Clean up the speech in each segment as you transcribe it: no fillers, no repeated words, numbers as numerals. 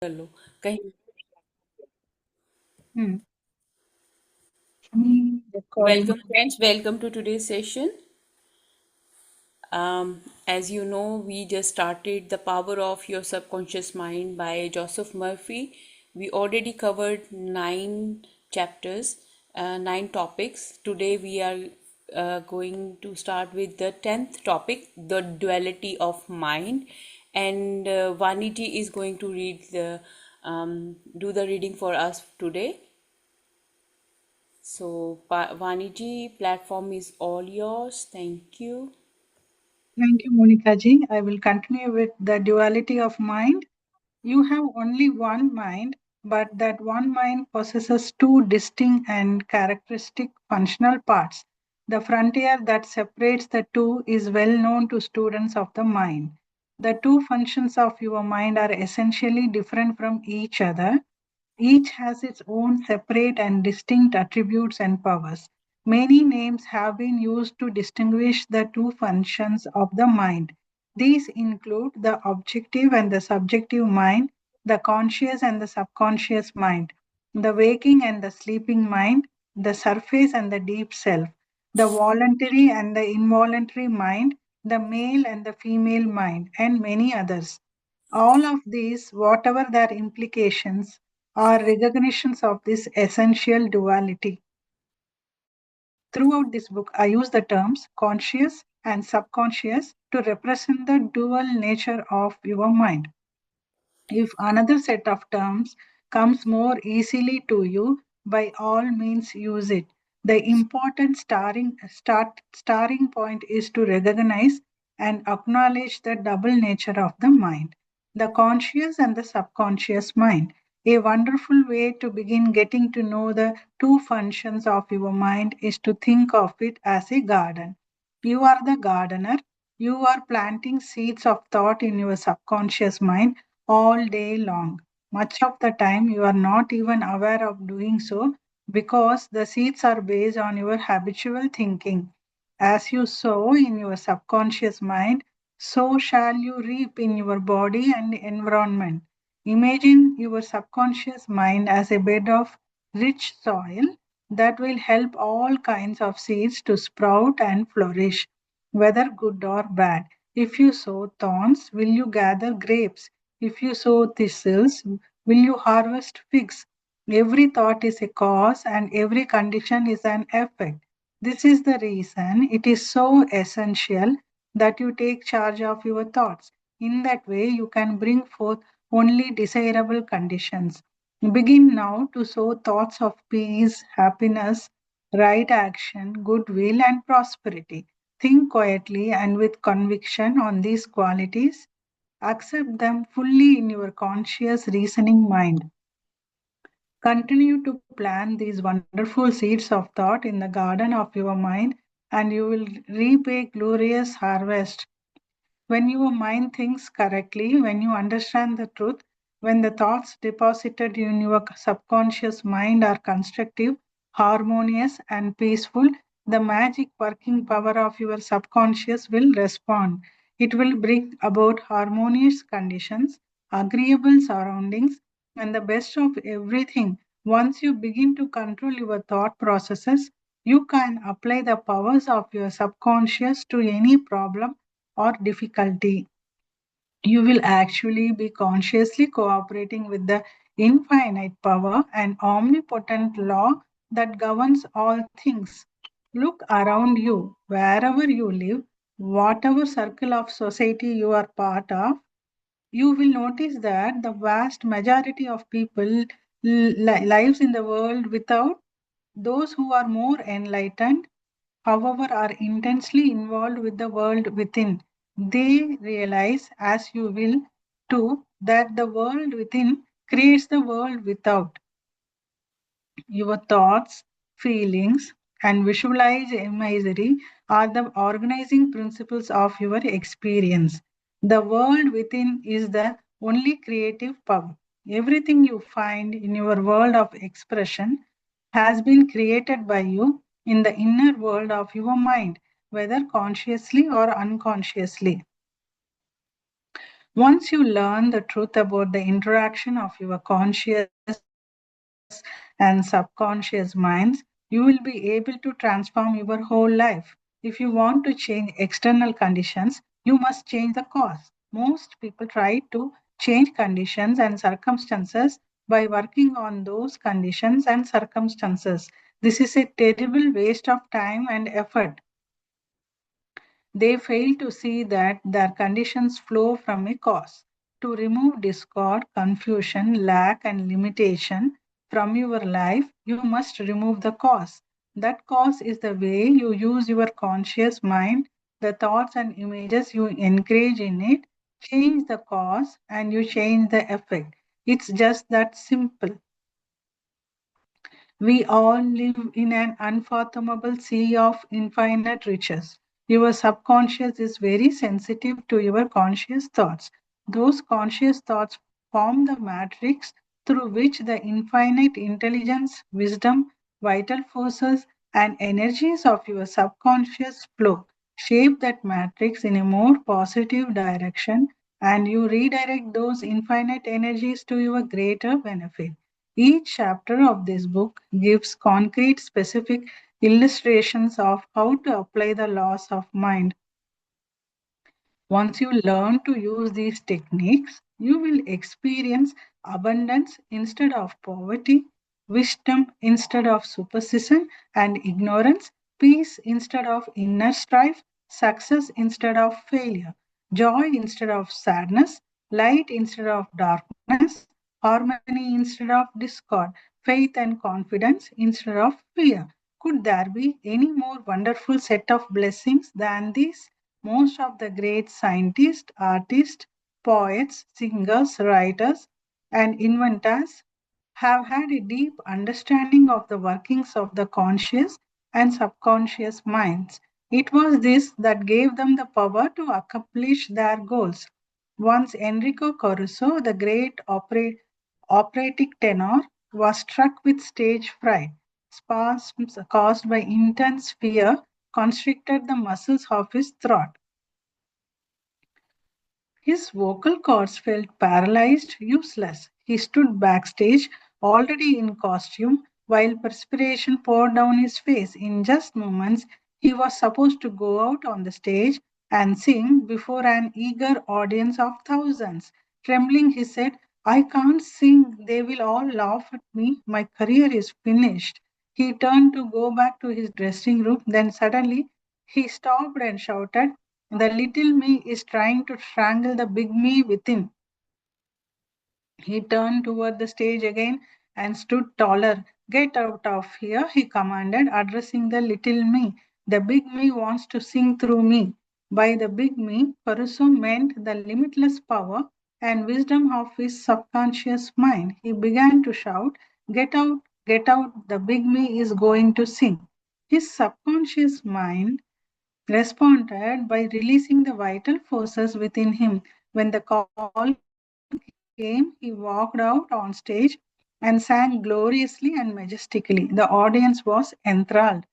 कर लो कहीं। Hmm. Recording. Welcome, friends. Welcome to today's session. As you know, we just started The Power of Your Subconscious Mind by Joseph Murphy. We already covered nine chapters, nine topics. Today, we are going to start with the 10th topic, the duality of mind. And Vaniji is going to do the reading for us today. So, Vaniji, platform is all yours. Thank you. Thank you, Monica ji. I will continue with the duality of mind. You have only one mind, but that one mind possesses two distinct and characteristic functional parts. The frontier that separates the two is well known to students of the mind. The two functions of your mind are essentially different from each other. Each has its own separate and distinct attributes and powers. Many names have been used to distinguish the two functions of the mind. These include the objective and the subjective mind, the conscious and the subconscious mind, the waking and the sleeping mind, the surface and the deep self, the voluntary and the involuntary mind, the male and the female mind, and many others. All of these, whatever their implications, are recognitions of this essential duality. Throughout this book, I use the terms conscious and subconscious to represent the dual nature of your mind. If another set of terms comes more easily to you, by all means use it. The important starting point is to recognize and acknowledge the double nature of the mind, the conscious and the subconscious mind. A wonderful way to begin getting to know the two functions of your mind is to think of it as a garden. You are the gardener. You are planting seeds of thought in your subconscious mind all day long. Much of the time, you are not even aware of doing so because the seeds are based on your habitual thinking. As you sow in your subconscious mind, so shall you reap in your body and environment. Imagine your subconscious mind as a bed of rich soil that will help all kinds of seeds to sprout and flourish, whether good or bad. If you sow thorns, will you gather grapes? If you sow thistles, will you harvest figs? Every thought is a cause and every condition is an effect. This is the reason it is so essential that you take charge of your thoughts. In that way, you can bring forth only desirable conditions. Begin now to sow thoughts of peace, happiness, right action, goodwill, and prosperity. Think quietly and with conviction on these qualities. Accept them fully in your conscious reasoning mind. Continue to plant these wonderful seeds of thought in the garden of your mind, and you will reap a glorious harvest. When your mind thinks correctly, when you understand the truth, when the thoughts deposited in your subconscious mind are constructive, harmonious, and peaceful, the magic working power of your subconscious will respond. It will bring about harmonious conditions, agreeable surroundings, and the best of everything. Once you begin to control your thought processes, you can apply the powers of your subconscious to any problem or difficulty. You will actually be consciously cooperating with the infinite power and omnipotent law that governs all things. Look around you, wherever you live, whatever circle of society you are part of, you will notice that the vast majority of people lives in the world without those who are more enlightened, however, are intensely involved with the world within. They realize, as you will too, that the world within creates the world without. Your thoughts, feelings, and visualized imagery are the organizing principles of your experience. The world within is the only creative power. Everything you find in your world of expression has been created by you in the inner world of your mind, whether consciously or unconsciously. Once you learn the truth about the interaction of your conscious and subconscious minds, you will be able to transform your whole life. If you want to change external conditions, you must change the cause. Most people try to change conditions and circumstances by working on those conditions and circumstances. This is a terrible waste of time and effort. They fail to see that their conditions flow from a cause. To remove discord, confusion, lack, and limitation from your life, you must remove the cause. That cause is the way you use your conscious mind, the thoughts and images you encourage in it. Change the cause and you change the effect. It's just that simple. We all live in an unfathomable sea of infinite riches. Your subconscious is very sensitive to your conscious thoughts. Those conscious thoughts form the matrix through which the infinite intelligence, wisdom, vital forces, and energies of your subconscious flow. Shape that matrix in a more positive direction, and you redirect those infinite energies to your greater benefit. Each chapter of this book gives concrete, specific illustrations of how to apply the laws of mind. Once you learn to use these techniques, you will experience abundance instead of poverty, wisdom instead of superstition and ignorance, peace instead of inner strife, success instead of failure, joy instead of sadness, light instead of darkness, harmony instead of discord, faith and confidence instead of fear. Could there be any more wonderful set of blessings than these? Most of the great scientists, artists, poets, singers, writers, and inventors have had a deep understanding of the workings of the conscious and subconscious minds. It was this that gave them the power to accomplish their goals. Once Enrico Caruso, the great operatic tenor, was struck with stage fright. Spasms caused by intense fear constricted the muscles of his throat. His vocal cords felt paralyzed, useless. He stood backstage, already in costume, while perspiration poured down his face. In just moments, he was supposed to go out on the stage and sing before an eager audience of thousands. Trembling, he said, I can't sing. They will all laugh at me. My career is finished. He turned to go back to his dressing room. Then suddenly he stopped and shouted, the little me is trying to strangle the big me within. He turned toward the stage again and stood taller. Get out of here, he commanded, addressing the little me. The big me wants to sing through me. By the big me, Caruso meant the limitless power and wisdom of his subconscious mind. He began to shout, get out, the big me is going to sing. His subconscious mind responded by releasing the vital forces within him. When the call came, he walked out on stage and sang gloriously and majestically. The audience was enthralled.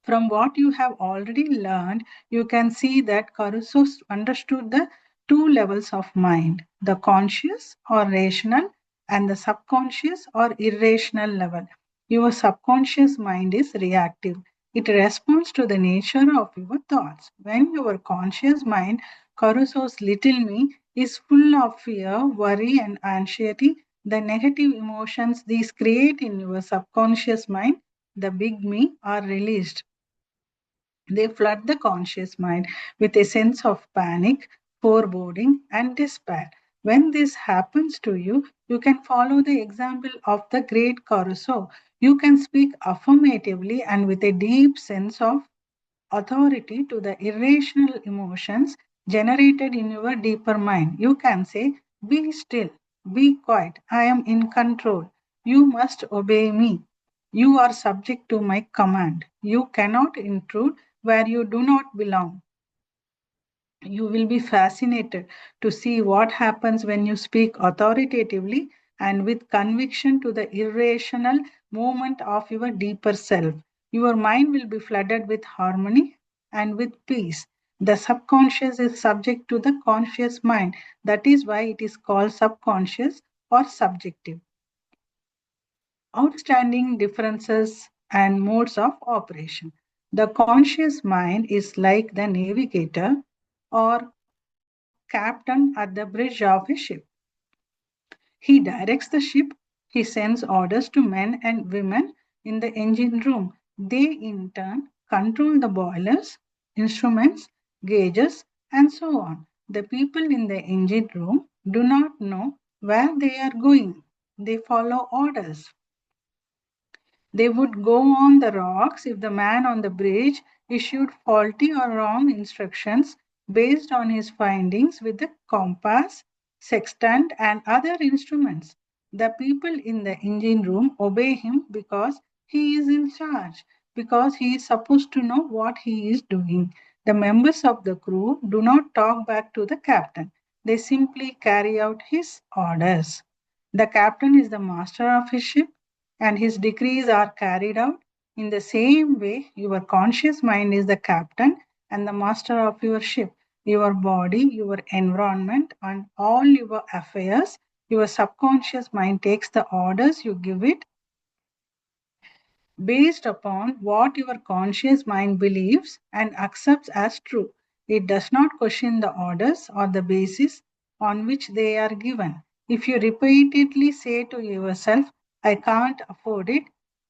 From what you have already learned, you can see that Caruso understood the two levels of mind, the conscious or rational and the subconscious or irrational level. Your subconscious mind is reactive. It responds to the nature of your thoughts. When your conscious mind, Caruso's little me, is full of fear, worry, and anxiety, the negative emotions these create in your subconscious mind, the big me, are released. They flood the conscious mind with a sense of panic, foreboding, and despair. When this happens to you, you can follow the example of the great Caruso. You can speak affirmatively and with a deep sense of authority to the irrational emotions generated in your deeper mind. You can say, be still, be quiet, I am in control. You must obey me. You are subject to my command. You cannot intrude where you do not belong. You will be fascinated to see what happens when you speak authoritatively and with conviction to the irrational movement of your deeper self. Your mind will be flooded with harmony and with peace. The subconscious is subject to the conscious mind. That is why it is called subconscious or subjective. Outstanding differences and modes of operation. The conscious mind is like the navigator or captain at the bridge of a ship. He directs the ship, he sends orders to men and women in the engine room. They in turn control the boilers, instruments, gauges, and so on. The people in the engine room do not know where they are going. They follow orders. They would go on the rocks if the man on the bridge issued faulty or wrong instructions based on his findings with the compass, sextant, and other instruments. The people in the engine room obey him because he is in charge, because he is supposed to know what he is doing. The members of the crew do not talk back to the captain, they simply carry out his orders. The captain is the master of his ship and his decrees are carried out. In the same way, your conscious mind is the captain and the master of your ship. Your body, your environment, and all your affairs, your subconscious mind takes the orders you give it based upon what your conscious mind believes and accepts as true. It does not question the orders or the basis on which they are given. If you repeatedly say to yourself, I can't afford it,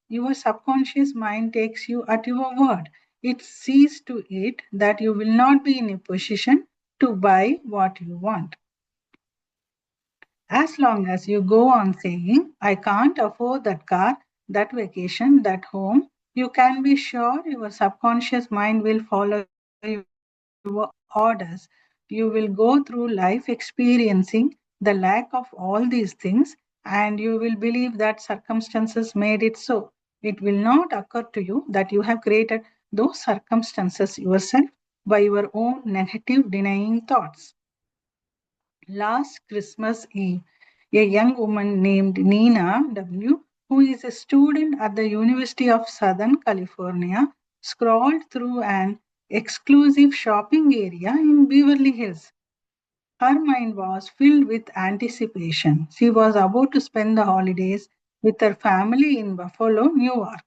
your subconscious mind takes you at your word. It sees to it that you will not be in a position to buy what you want. As long as you go on saying, I can't afford that car, that vacation, that home, you can be sure your subconscious mind will follow your orders. You will go through life experiencing the lack of all these things, and you will believe that circumstances made it so. It will not occur to you that you have created those circumstances yourself by your own negative denying thoughts. Last Christmas Eve, a young woman named Nina W., who is a student at the University of Southern California, scrolled through an exclusive shopping area in Beverly Hills. Her mind was filled with anticipation. She was about to spend the holidays with her family in Buffalo, New York.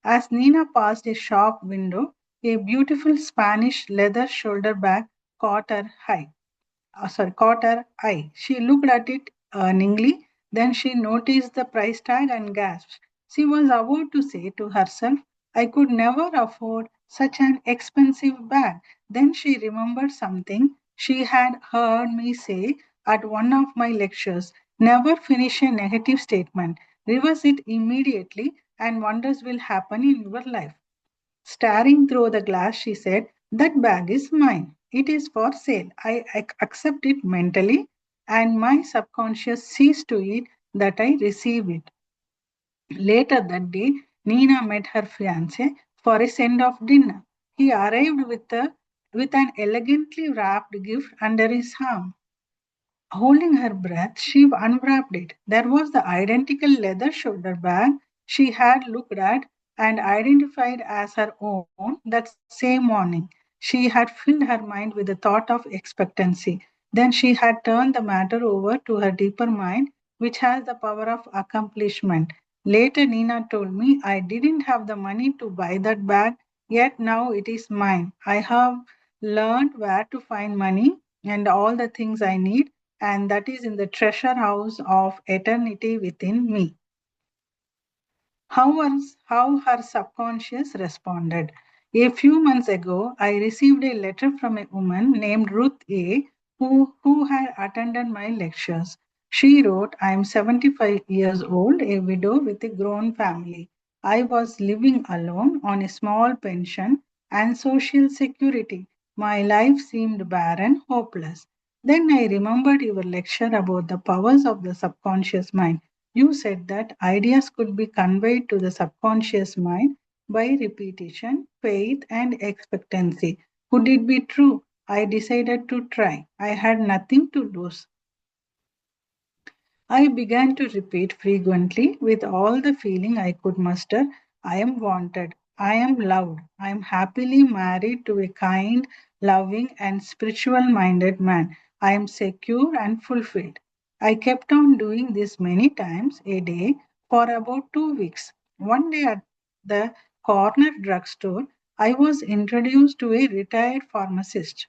As Nina passed a shop window, a beautiful Spanish leather shoulder bag caught her eye. She looked at it earnestly, then she noticed the price tag and gasped. She was about to say to herself, I could never afford such an expensive bag. Then she remembered something she had heard me say at one of my lectures. Never finish a negative statement. Reverse it immediately, and wonders will happen in your life. Staring through the glass, she said, that bag is mine. It is for sale. I accept it mentally, and my subconscious sees to it that I receive it. Later that day, Nina met her fiance for a send off dinner. He arrived with an elegantly wrapped gift under his arm. Holding her breath, she unwrapped it. There was the identical leather shoulder bag she had looked at and identified as her own that same morning. She had filled her mind with the thought of expectancy. Then she had turned the matter over to her deeper mind, which has the power of accomplishment. Later, Nina told me I didn't have the money to buy that bag, yet now it is mine. I have learned where to find money and all the things I need, and that is in the treasure house of eternity within me. How her subconscious responded. A few months ago, I received a letter from a woman named Ruth A., who had attended my lectures. She wrote, I am 75 years old, a widow with a grown family. I was living alone on a small pension and social security. My life seemed barren, hopeless. Then I remembered your lecture about the powers of the subconscious mind. You said that ideas could be conveyed to the subconscious mind by repetition, faith, and expectancy. Could it be true? I decided to try. I had nothing to lose. I began to repeat frequently with all the feeling I could muster, I am wanted, I am loved, I am happily married to a kind, loving, and spiritual minded man. I am secure and fulfilled. I kept on doing this many times a day for about 2 weeks. One day at the corner drugstore, I was introduced to a retired pharmacist.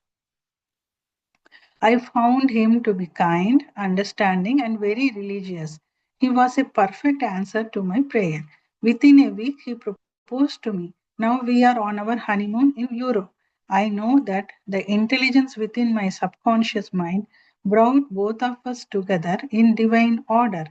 I found him to be kind, understanding, and very religious. He was a perfect answer to my prayer. Within a week, he proposed to me. Now we are on our honeymoon in Europe. I know that the intelligence within my subconscious mind brought both of us together in divine order.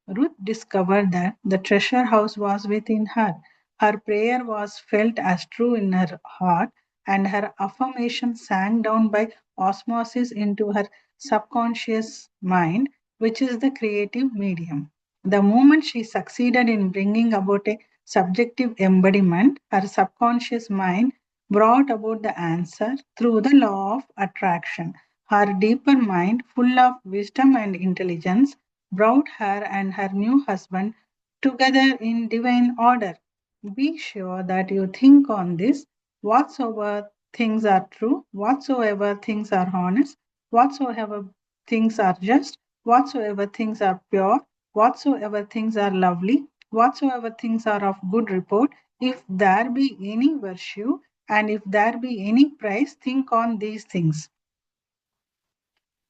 Ruth discovered that the treasure house was within her. Her prayer was felt as true in her heart, and her affirmation sank down by osmosis into her subconscious mind, which is the creative medium. The moment she succeeded in bringing about a subjective embodiment, her subconscious mind brought about the answer through the law of attraction. Her deeper mind, full of wisdom and intelligence, brought her and her new husband together in divine order. Be sure that you think on this. Whatsoever things are true, whatsoever things are honest, whatsoever things are just, whatsoever things are pure, whatsoever things are lovely, whatsoever things are of good report, if there be any virtue and if there be any price, think on these things.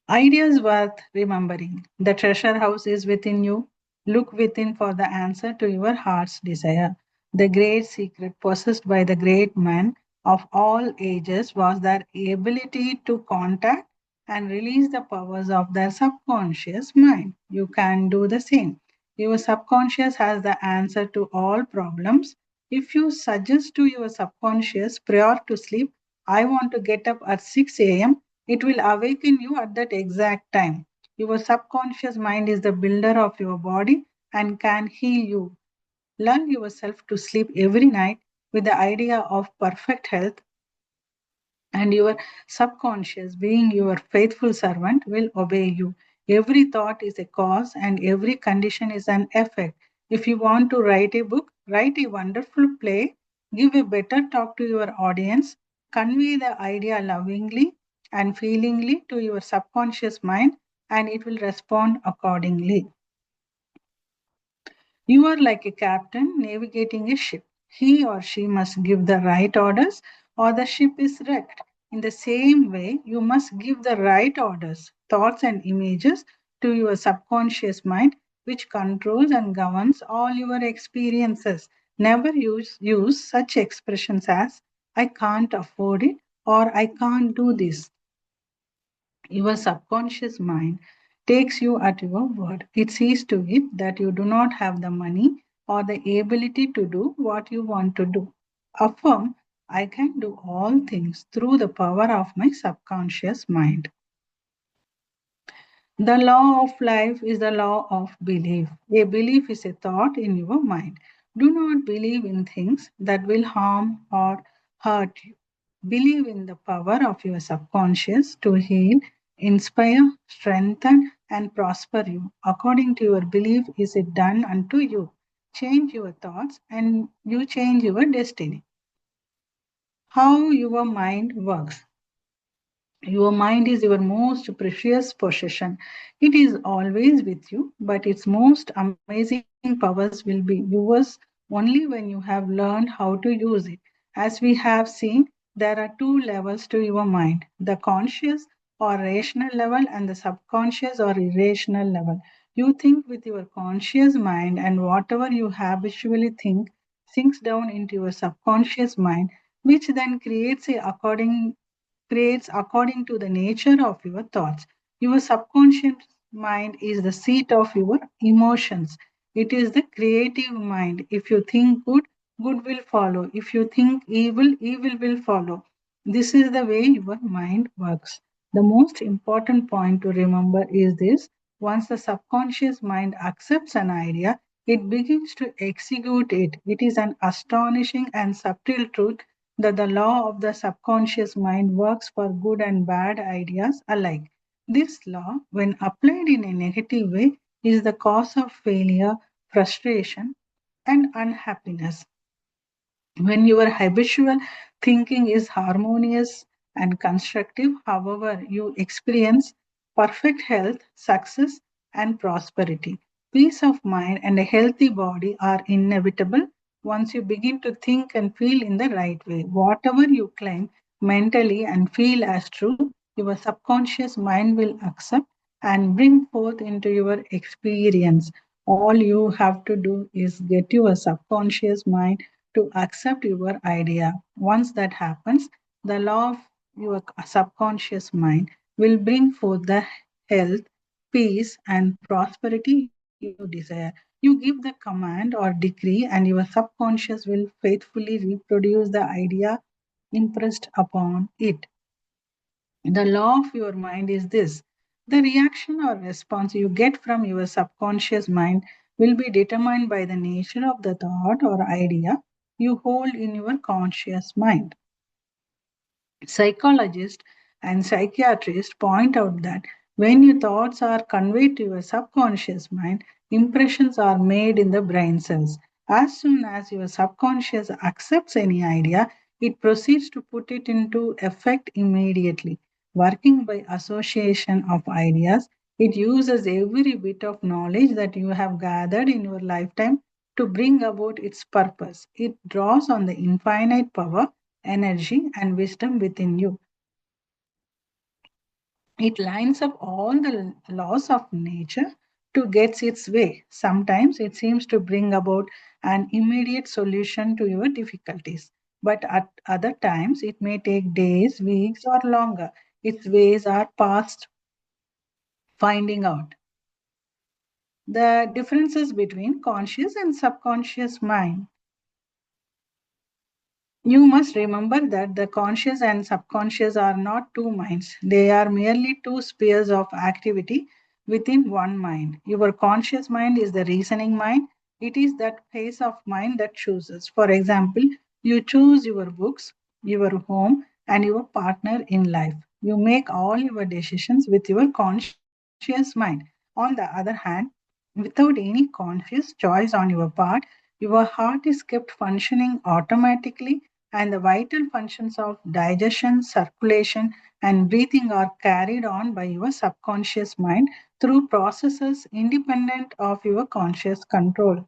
Ideas worth remembering. The treasure house is within you. Look within for the answer to your heart's desire. The great secret possessed by the great men of all ages was their ability to contact and release the powers of their subconscious mind. You can do the same. Your subconscious has the answer to all problems. If you suggest to your subconscious prior to sleep, I want to get up at 6 a.m., it will awaken you at that exact time. Your subconscious mind is the builder of your body and can heal you. Learn yourself to sleep every night with the idea of perfect health, and your subconscious, being your faithful servant, will obey you. Every thought is a cause, and every condition is an effect. If you want to write a book, write a wonderful play, give a better talk to your audience, convey the idea lovingly and feelingly to your subconscious mind, and it will respond accordingly. You are like a captain navigating a ship. He or she must give the right orders, or the ship is wrecked. In the same way, you must give the right orders, thoughts, and images to your subconscious mind, which controls and governs all your experiences. Never use such expressions as, I can't afford it, or I can't do this. Your subconscious mind takes you at your word. It sees to it that you do not have the money or the ability to do what you want to do. Affirm, I can do all things through the power of my subconscious mind. The law of life is the law of belief. A belief is a thought in your mind. Do not believe in things that will harm or hurt you. Believe in the power of your subconscious to heal, inspire, strengthen, and prosper you. According to your belief, is it done unto you. Change your thoughts and you change your destiny. How your mind works. Your mind is your most precious possession. It is always with you, but its most amazing powers will be yours only when you have learned how to use it. As we have seen, there are two levels to your mind, the conscious or rational level and the subconscious or irrational level. You think with your conscious mind, and whatever you habitually think sinks down into your subconscious mind, which then creates according to the nature of your thoughts. Your subconscious mind is the seat of your emotions. It is the creative mind. If you think good, good will follow. If you think evil, evil will follow. This is the way your mind works. The most important point to remember is this: once the subconscious mind accepts an idea, it begins to execute it. It is an astonishing and subtle truth that the law of the subconscious mind works for good and bad ideas alike. This law, when applied in a negative way, is the cause of failure, frustration, and unhappiness. When your habitual thinking is harmonious and constructive. However, you experience perfect health, success, and prosperity. Peace of mind and a healthy body are inevitable once you begin to think and feel in the right way. Whatever you claim mentally and feel as true, your subconscious mind will accept and bring forth into your experience. All you have to do is get your subconscious mind to accept your idea. Once that happens, the law of your subconscious mind will bring forth the health, peace, and prosperity you desire. You give the command or decree, and your subconscious will faithfully reproduce the idea impressed upon it. The law of your mind is this: the reaction or response you get from your subconscious mind will be determined by the nature of the thought or idea you hold in your conscious mind. Psychologists and psychiatrists point out that when your thoughts are conveyed to your subconscious mind, impressions are made in the brain cells. As soon as your subconscious accepts any idea, it proceeds to put it into effect immediately. Working by association of ideas, it uses every bit of knowledge that you have gathered in your lifetime to bring about its purpose. It draws on the infinite power, energy, and wisdom within you. It lines up all the laws of nature to get its way. Sometimes it seems to bring about an immediate solution to your difficulties, but at other times it may take days, weeks, or longer. Its ways are past finding out. The differences between conscious and subconscious mind. You must remember that the conscious and subconscious are not two minds. They are merely two spheres of activity within one mind. Your conscious mind is the reasoning mind. It is that phase of mind that chooses. For example, you choose your books, your home, and your partner in life. You make all your decisions with your conscious mind. On the other hand, without any conscious choice on your part, your heart is kept functioning automatically, and the vital functions of digestion, circulation, and breathing are carried on by your subconscious mind through processes independent of your conscious control.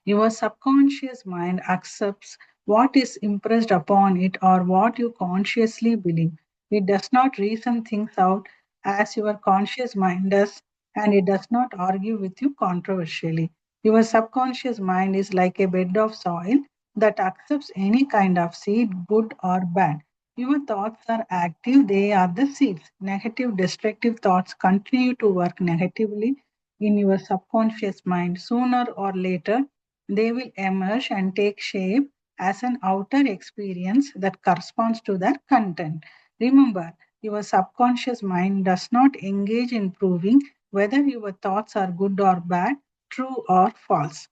Your subconscious mind accepts what is impressed upon it or what you consciously believe. It does not reason things out as your conscious mind does, and it does not argue with you controversially. Your subconscious mind is like a bed of soil that accepts any kind of seed, good or bad. Your thoughts are active, they are the seeds. Negative, destructive thoughts continue to work negatively in your subconscious mind. Sooner or later, they will emerge and take shape as an outer experience that corresponds to their content. Remember, your subconscious mind does not engage in proving whether your thoughts are good or bad, true or false.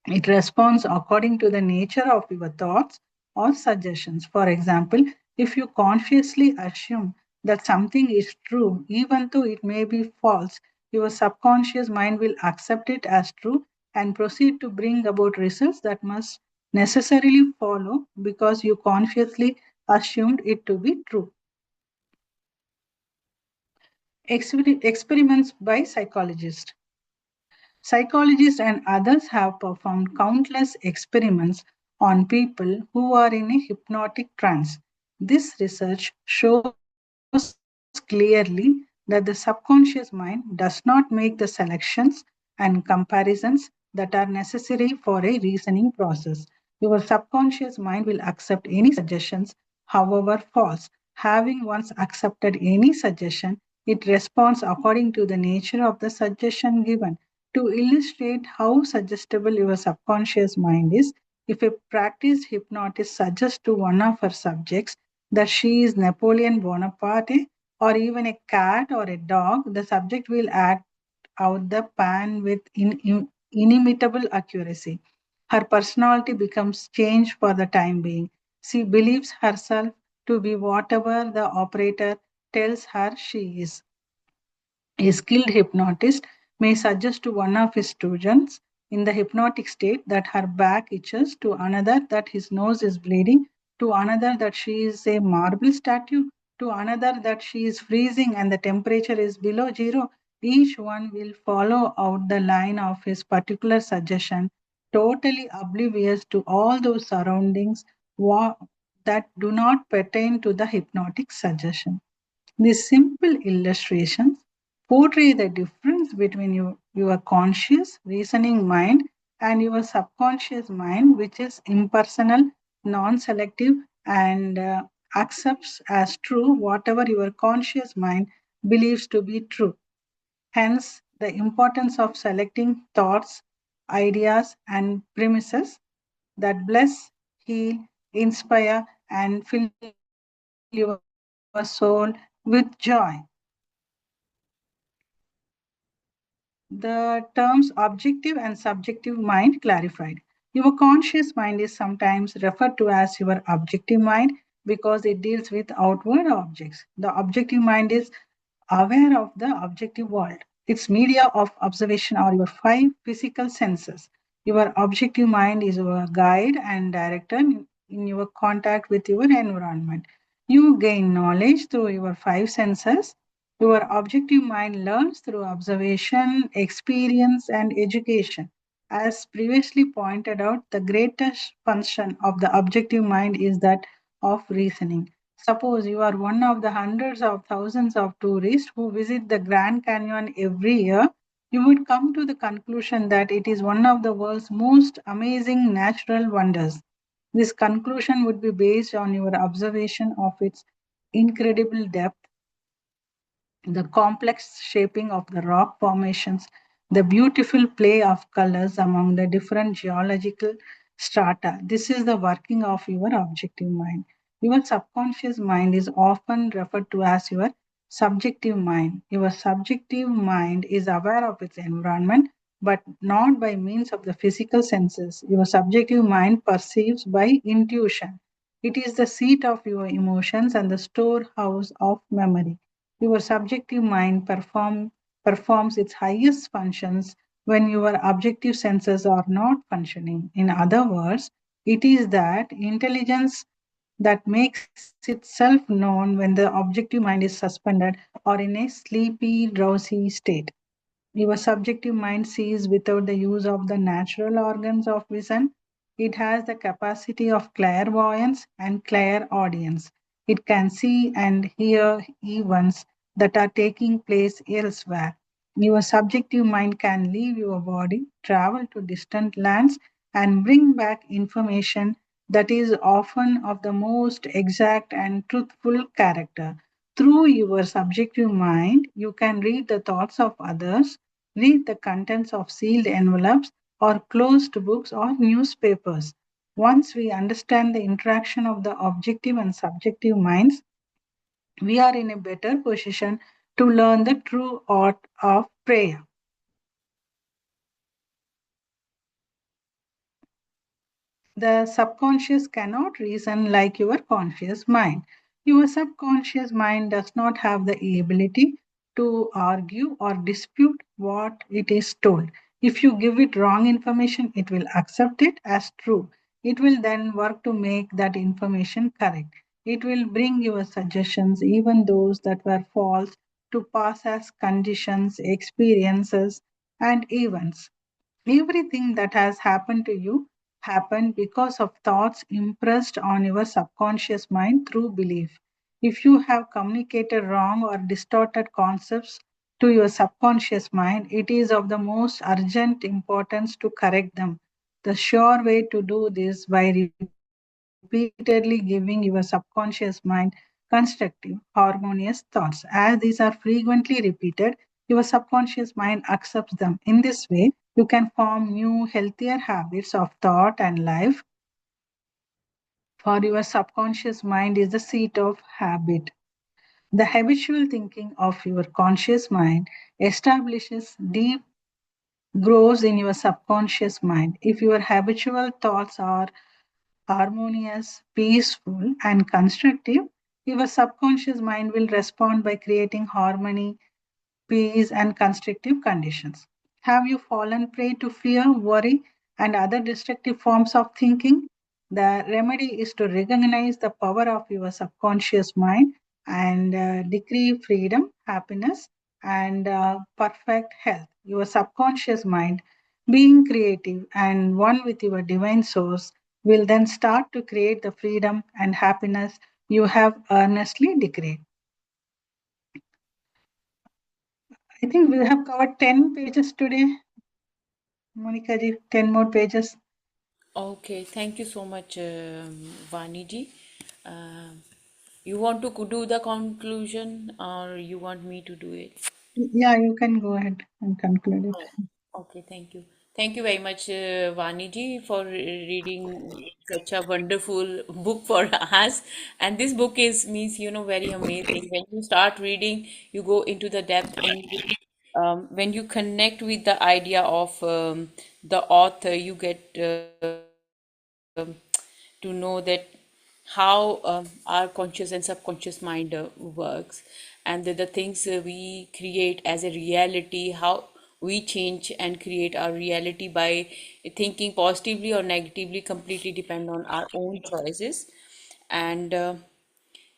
It responds according to the nature of your thoughts or suggestions. For example, if you consciously assume that something is true, even though it may be false, your subconscious mind will accept it as true and proceed to bring about results that must necessarily follow because you consciously assumed it to be true. Experiments by psychologists. Psychologists and others have performed countless experiments on people who are in a hypnotic trance. This research shows clearly that the subconscious mind does not make the selections and comparisons that are necessary for a reasoning process. Your subconscious mind will accept any suggestions, however false. Having once accepted any suggestion, it responds according to the nature of the suggestion given. To illustrate how suggestible your subconscious mind is, if a practiced hypnotist suggests to one of her subjects that she is Napoleon Bonaparte or even a cat or a dog, the subject will act out the pan with inimitable accuracy. Her personality becomes changed for the time being. She believes herself to be whatever the operator tells her she is. A skilled hypnotist may suggest to one of his students in the hypnotic state that her back itches, to another that his nose is bleeding, to another that she is a marble statue, to another that she is freezing and the temperature is below zero. Each one will follow out the line of his particular suggestion, totally oblivious to all those surroundings that do not pertain to the hypnotic suggestion. These simple illustrations portray the difference between your conscious reasoning mind and your subconscious mind, which is impersonal, non selective, and accepts as true whatever your conscious mind believes to be true. Hence, the importance of selecting thoughts, ideas, and premises that bless, heal, inspire, and fill your soul with joy. The terms objective and subjective mind clarified. Your conscious mind is sometimes referred to as your objective mind because it deals with outward objects. The objective mind is aware of the objective world. Its media of observation are your five physical senses. Your objective mind is your guide and director in your contact with your environment. You gain knowledge through your five senses. Your objective mind learns through observation, experience, and education. As previously pointed out, the greatest function of the objective mind is that of reasoning. Suppose you are one of the hundreds of thousands of tourists who visit the Grand Canyon every year, you would come to the conclusion that it is one of the world's most amazing natural wonders. This conclusion would be based on your observation of its incredible depth, the complex shaping of the rock formations, the beautiful play of colors among the different geological strata. This is the working of your objective mind. Your subconscious mind is often referred to as your subjective mind. Your subjective mind is aware of its environment, but not by means of the physical senses. Your subjective mind perceives by intuition. It is the seat of your emotions and the storehouse of memory. Your subjective mind performs its highest functions when your objective senses are not functioning. In other words, it is that intelligence that makes itself known when the objective mind is suspended or in a sleepy, drowsy state. Your subjective mind sees without the use of the natural organs of vision. It has the capacity of clairvoyance and clairaudience. It can see and hear events that are taking place elsewhere. Your subjective mind can leave your body, travel to distant lands, and bring back information that is often of the most exact and truthful character. Through your subjective mind, you can read the thoughts of others, read the contents of sealed envelopes or closed books or newspapers. Once we understand the interaction of the objective and subjective minds, we are in a better position to learn the true art of prayer. The subconscious cannot reason like your conscious mind. Your subconscious mind does not have the ability to argue or dispute what it is told. If you give it wrong information, it will accept it as true. It will then work to make that information correct. It will bring your suggestions, even those that were false, to pass as conditions, experiences, and events. Everything that has happened to you happened because of thoughts impressed on your subconscious mind through belief. If you have communicated wrong or distorted concepts to your subconscious mind, it is of the most urgent importance to correct them. The sure way to do this by repeatedly giving your subconscious mind constructive, harmonious thoughts. As these are frequently repeated, your subconscious mind accepts them. In this way, you can form new, healthier habits of thought and life, for your subconscious mind is the seat of habit. The habitual thinking of your conscious mind establishes deep grooves in your subconscious mind. If your habitual thoughts are harmonious, peaceful, and constructive, your subconscious mind will respond by creating harmony, peace, and constructive conditions. Have you fallen prey to fear, worry, and other destructive forms of thinking? The remedy is to recognize the power of your subconscious mind and decree freedom, happiness, and perfect health. Your subconscious mind, being creative and one with your divine source, will then start to create the freedom and happiness you have earnestly decreed. I think we have covered 10 pages today. Monica ji, 10 more pages. Okay, thank you so much, Vani ji. You want to do the conclusion or you want me to do it? Yeah, you can go ahead and conclude it. Oh, okay, thank you. Thank you very much, Vani ji, for reading such a wonderful book for us. And this book is means, very amazing. When you start reading, you go into the depth, and when you connect with the idea of the author, you get to know that how our conscious and subconscious mind works, and the things we create as a reality, how we change and create our reality by thinking positively or negatively completely depend on our own choices. And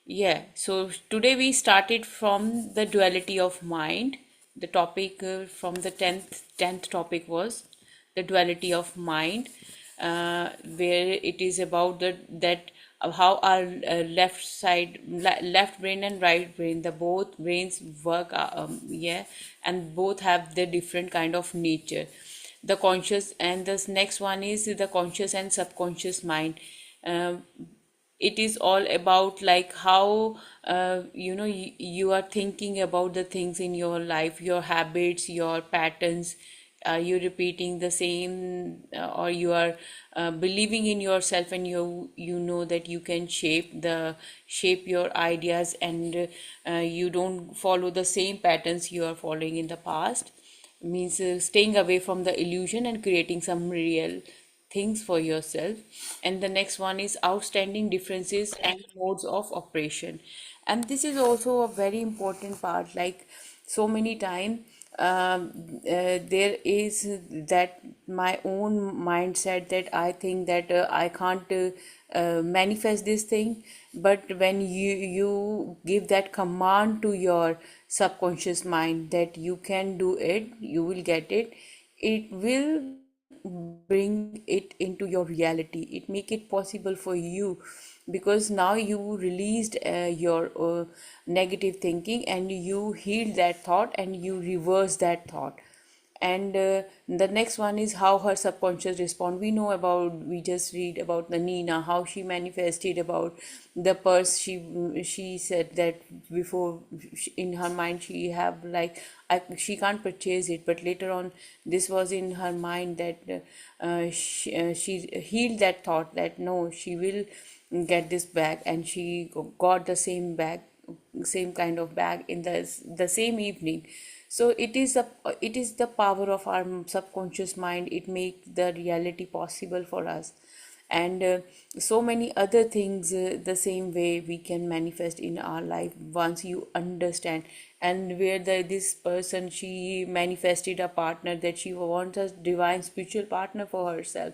yeah, so today we started from the duality of mind. The topic from the 10th topic was the duality of mind, where it is about that how our left brain and right brain, the both brains work, yeah, and both have the different kind of nature. The conscious, and this next one is the conscious and subconscious mind. Um it is all about like how you are thinking about the things in your life, your habits, your patterns. Are you repeating the same, or you are believing in yourself, and you know that you can shape your ideas, and you don't follow the same patterns you are following in the past. Means staying away from the illusion and creating some real things for yourself. And the next one is outstanding differences and modes of operation. And this is also a very important part. Like so many time, there is that my own mindset that I think that I can't manifest this thing. But when you give that command to your subconscious mind that you can do it, you will get it, it will bring it into your reality. It make it possible for you, because now you released your negative thinking, and you healed that thought, and you reverse that thought. And the next one is how her subconscious respond. We know about, we just read about the Nina, how she manifested about the purse. She said that before, in her mind she have like, she can't purchase it, but later on this was in her mind that she healed that thought that no, she will get this bag, and she got the same bag, same kind of bag in the same evening. So it is the power of our subconscious mind. It makes the reality possible for us. And so many other things, the same way we can manifest in our life once you understand. And where this person, she manifested a partner, that she wants a divine spiritual partner for herself,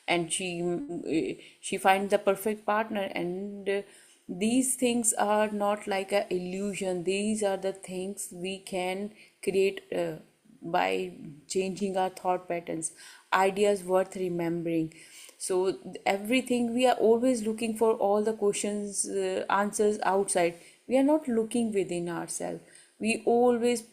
and she find the perfect partner. And these things are not like a illusion. These are the things we can create by changing our thought patterns. Ideas worth remembering. So everything, we are always looking for all the questions, answers outside. We are not looking within ourselves. We always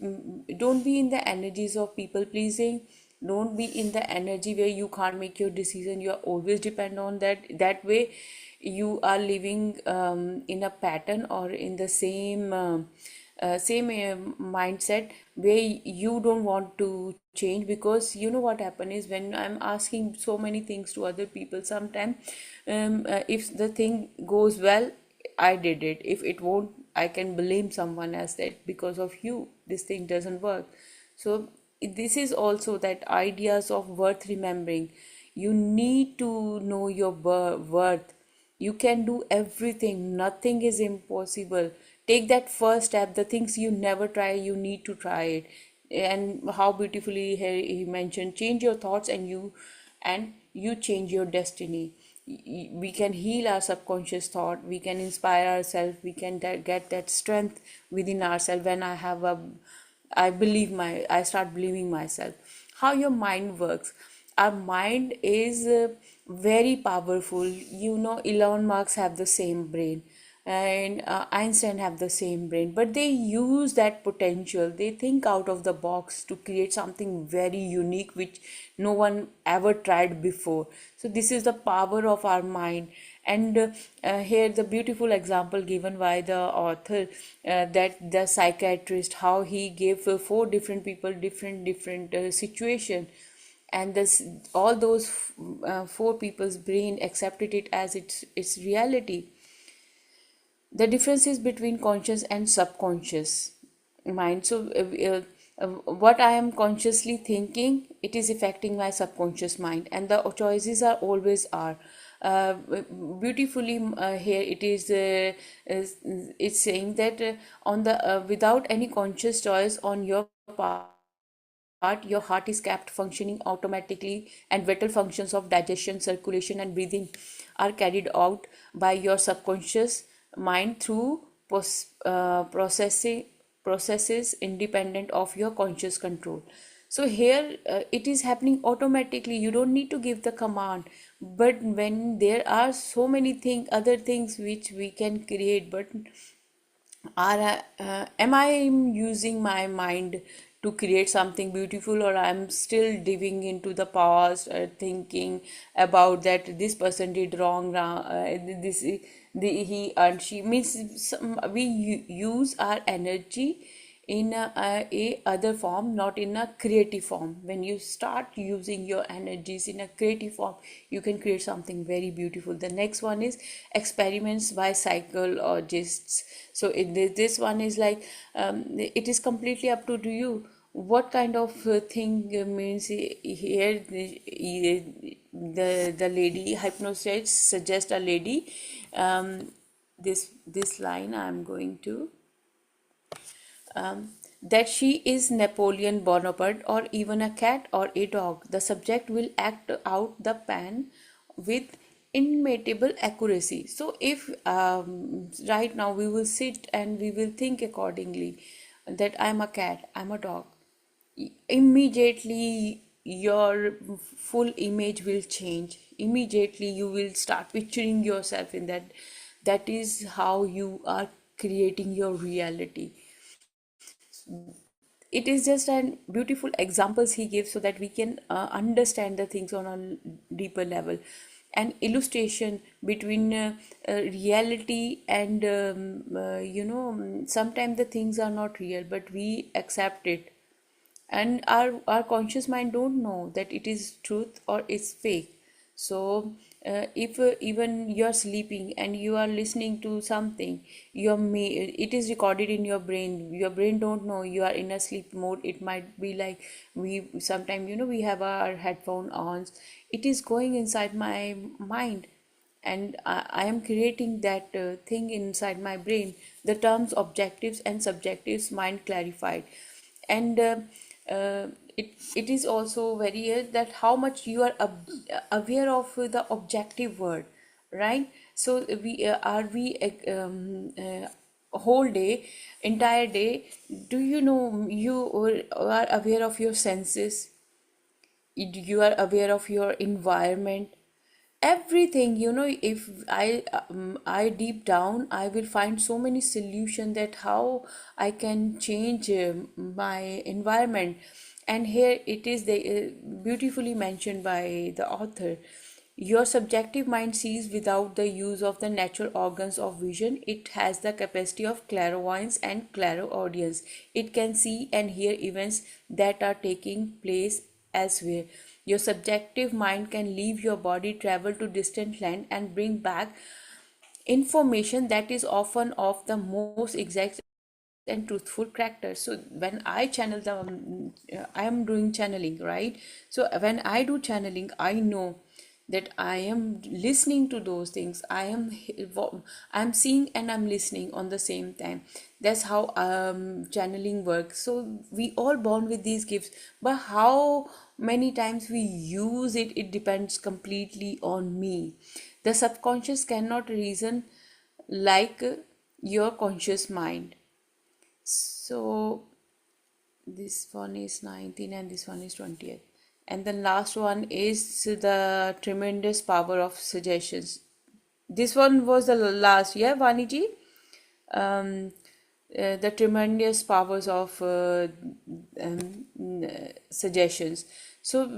don't be in the energies of people pleasing. Don't be in the energy where you can't make your decision. You are always depend on that way. You are living in a pattern, or in the same mindset where you don't want to change. Because you know what happen is, when I'm asking so many things to other people, sometimes if the thing goes well, I did it. If it won't, I can blame someone else, that because of you this thing doesn't work. So this is also that ideas of worth remembering. You need to know your worth. You can do everything, nothing is impossible. Take that first step. The things you never try, you need to try it. And how beautifully he mentioned, change your thoughts, and you change your destiny. we can heal our subconscious thought, we can inspire ourselves, we can get that strength within ourselves. When I start believing myself. How your mind works. Our mind is very powerful. Elon Musk have the same brain, and Einstein have the same brain, but they use that potential. They think out of the box to create something very unique, which no one ever tried before. So this is the power of our mind. And here the beautiful example given by the author, that the psychiatrist, how he gave four different people different situation, and this all those four people's brain accepted it as its reality. The difference is between conscious and subconscious mind. So what I am consciously thinking, it is affecting my subconscious mind, and the choices are always are beautifully here it is it's saying that on the without any conscious choice on your part, your heart is kept functioning automatically, and vital functions of digestion, circulation, and breathing are carried out by your subconscious mind through processes independent of your conscious control. So here it is happening automatically, you don't need to give the command. But when there are so many other things which we can create, but am I using my mind to create something beautiful, or I'm still diving into the past, thinking about that this person did wrong, this he and she means we use our energy in a other form, not in a creative form. When you start using your energies in a creative form, you can create something very beautiful. The next one is experiments by psychologists. So this one is like, it is completely up to you what kind of thing means here. The lady hypnotist suggest a lady, this line I'm going to, that she is Napoleon Bonaparte or even a cat or a dog. The subject will act out the plan with inimitable accuracy. So, if right now we will sit and we will think accordingly that I'm a cat, I'm a dog, immediately your full image will change. Immediately you will start picturing yourself in that. That is how you are creating your reality. It is just an beautiful examples he gives so that we can understand the things on a deeper level. An illustration between reality and sometimes the things are not real, but we accept it, and our conscious mind don't know that it is truth or it's fake. So if even you're sleeping and you are listening to something, it is recorded in your brain don't know you are in a sleep mode. It might be like, we sometimes we have our headphone on, it is going inside my mind, and I am creating that thing inside my brain. The terms objectives and subjectives mind clarified. And uh, it is also very that how much you are aware of the objective word, right? So we are we a whole day, entire day, do you know you are aware of your senses, you are aware of your environment, everything. If I deep down, I will find so many solutions that how I can change my environment. And here it is beautifully mentioned by the author. Your subjective mind sees without the use of the natural organs of vision. It has the capacity of clairvoyance and clairaudience. It can see and hear events that are taking place elsewhere. Your subjective mind can leave your body, travel to distant land, and bring back information that is often of the most exact and truthful character. So when I channel I am doing channeling, right? So when I do channeling, I know that I am listening to those things. I'm seeing and I'm listening on the same time. That's how channeling works. So we all born with these gifts, but how many times we use it, it depends completely on me. The subconscious cannot reason like your conscious mind. So this one is 19 and this one is 20th. And the last one is the tremendous power of suggestions. This one was the last, yeah, Vaniji? Um, the tremendous powers of suggestions. So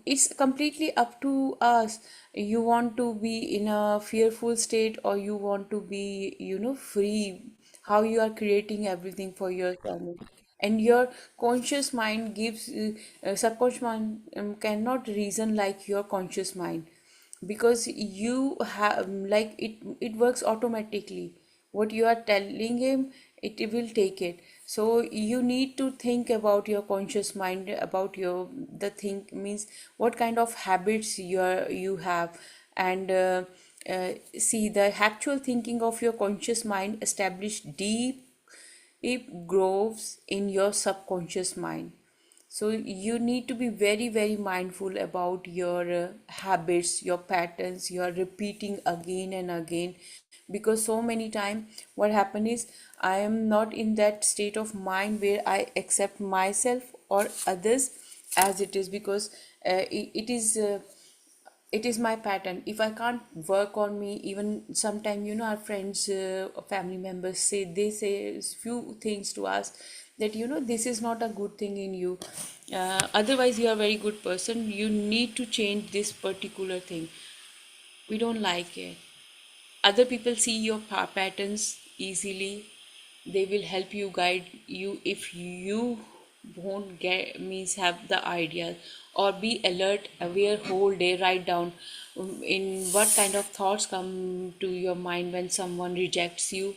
it's completely up to us. You want to be in a fearful state, or you want to be, free. How you are creating everything for yourself, and your conscious mind gives subconscious mind cannot reason like your conscious mind, because you have like it works automatically. What you are telling him, it will take it. So you need to think about your conscious mind, about your the thing means what kind of habits you have. And see, the actual thinking of your conscious mind established deep groves in your subconscious mind. So you need to be very, very mindful about your habits, your patterns you are repeating again and again. Because so many time what happen is, I am not in that state of mind where I accept myself or others as it is, because it is my pattern. If I can't work on me, even sometime, our friends or family members say few things to us, that this is not a good thing in you. Otherwise you are a very good person, you need to change this particular thing. We don't like it. Other people see your patterns easily. They will help you, guide you. If you won't get means have the idea, or be alert, aware whole day, write down in what kind of thoughts come to your mind when someone rejects you,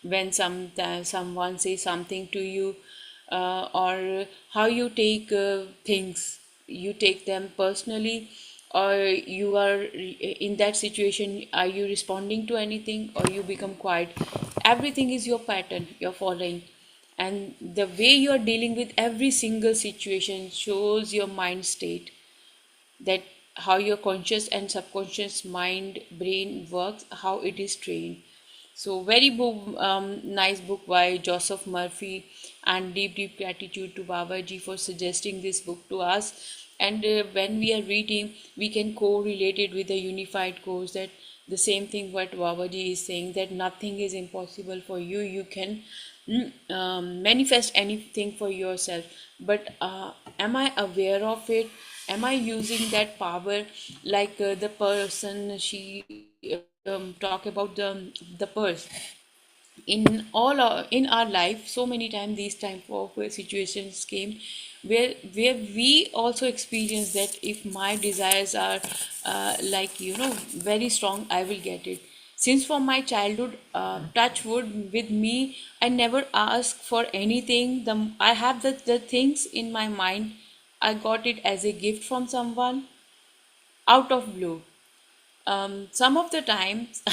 when someone says something to you, or how you take things. You take them personally, or you are in that situation, are you responding to anything, or you become quiet? Everything is your pattern you're following. And the way you are dealing with every single situation shows your mind state, that how your conscious and subconscious mind brain works, how it is trained. So very nice book by Joseph Murphy, and deep gratitude to Babaji for suggesting this book to us. And when we are reading, we can co-relate it with the unified course, that the same thing what Babaji is saying, that nothing is impossible for you. You can manifest anything for yourself. But am I aware of it? Am I using that power? Like the person, she talk about the purse. In our life, so many times these type of situations came, where we also experience that if my desires are like very strong, I will get it. Since from my childhood, touch wood with me, I never ask for anything. I have the things in my mind, I got it as a gift from someone, out of blue. Some of the times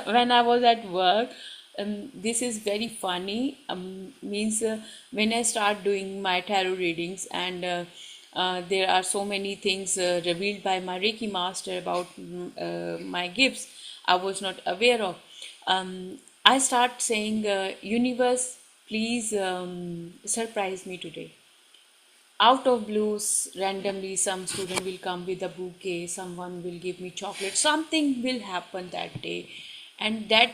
when I was at work, this is very funny. Means when I start doing my tarot readings, and there are so many things revealed by my Reiki master about my gifts, I was not aware of. I start saying, "Universe, please surprise me today." Out of blues, randomly some student will come with a bouquet, someone will give me chocolate, something will happen that day. And that